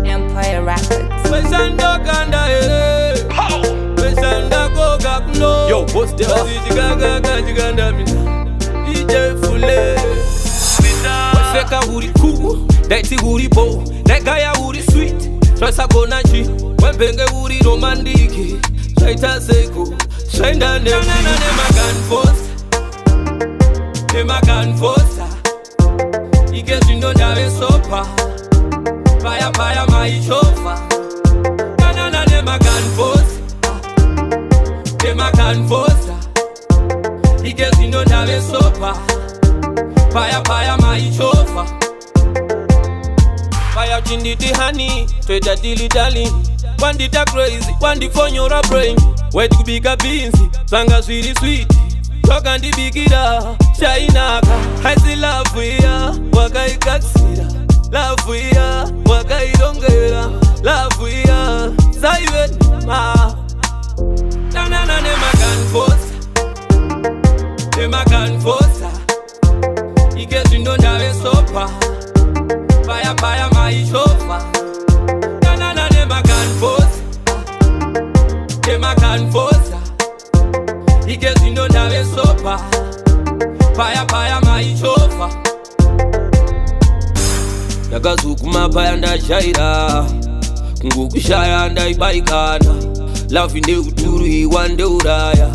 Empire Records. Yo, what's that? Wefeka uri cool, daiti uri bo, that guy uri sweet. Choice go na chi, wembenge uri romantiki. Shaita seko, shainda ne magan post, ne magan posta. Ige jindo dawe sopa, paya maishofa. Nana ne magan post, ne magan posta. Ige jindo dawe sopa. Paya maishofa. Paya chinditi honey, straight at dilly darling. One did a crazy, one did for your brain. Where to be a beans, sanga sweet. Talk and the bigida, Shainaka. I see love for ya, wakai katsira. Love for ya, wakai dongera. Love for ya, Saiwen ma. Nana ne magan post, ne magan posta. Ige jindo dawe sopa, paya maishofa. Nana ne magan post, ne magan posta. Ige jindo dawe sopa, paya maishofa. Yakazukuma paya ndashaira, kungukushaya ndaibaikana. Love inde uturu iwande uraya,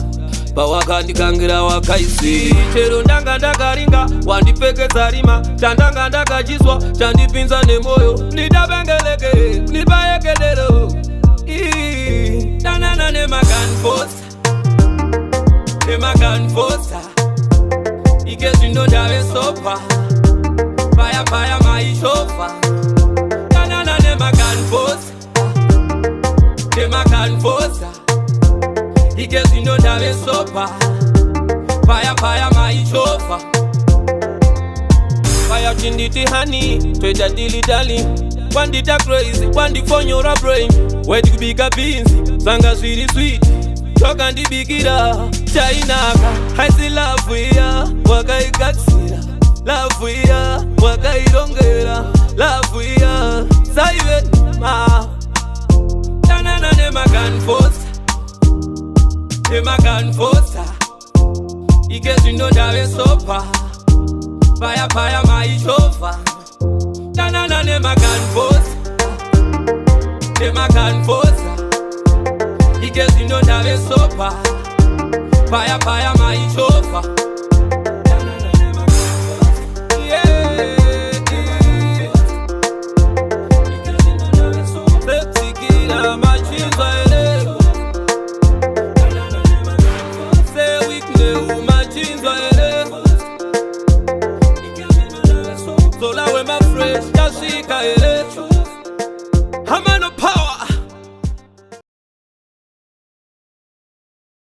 pawakandikangirira wakaisi. Chero ndanga ndakaringa, wandipfekesa rima. Chandanga ndakachiswa, chandipinza nemoyo. Ndidabengeleke, ndibayekedero. Nana ne magan post, ne magan posta. Ige jindo dawe sopa, paya maishofa. Nana ne magan post, ne magan posta. Ige zindo dawe sopa, paya maishofa. Paya chinditi honey, straight at dilly darling. One did a crazy, one did for your brain. Where to be a beans, sanga sweet. Talk and the bigida, Shainaka. I see love for ya, wakai katsira. Love for ya, wakai dongera. Love for ya, Saiwen ma. Nana ne magan post, ne magan posta. Ige jindo dawe sopa, paya maishofa. Nana ne magan post, ne magan posta. Ige jindo dawe sopa, paya maishofa. Zola with my fresh, Yashika, I'm on the power.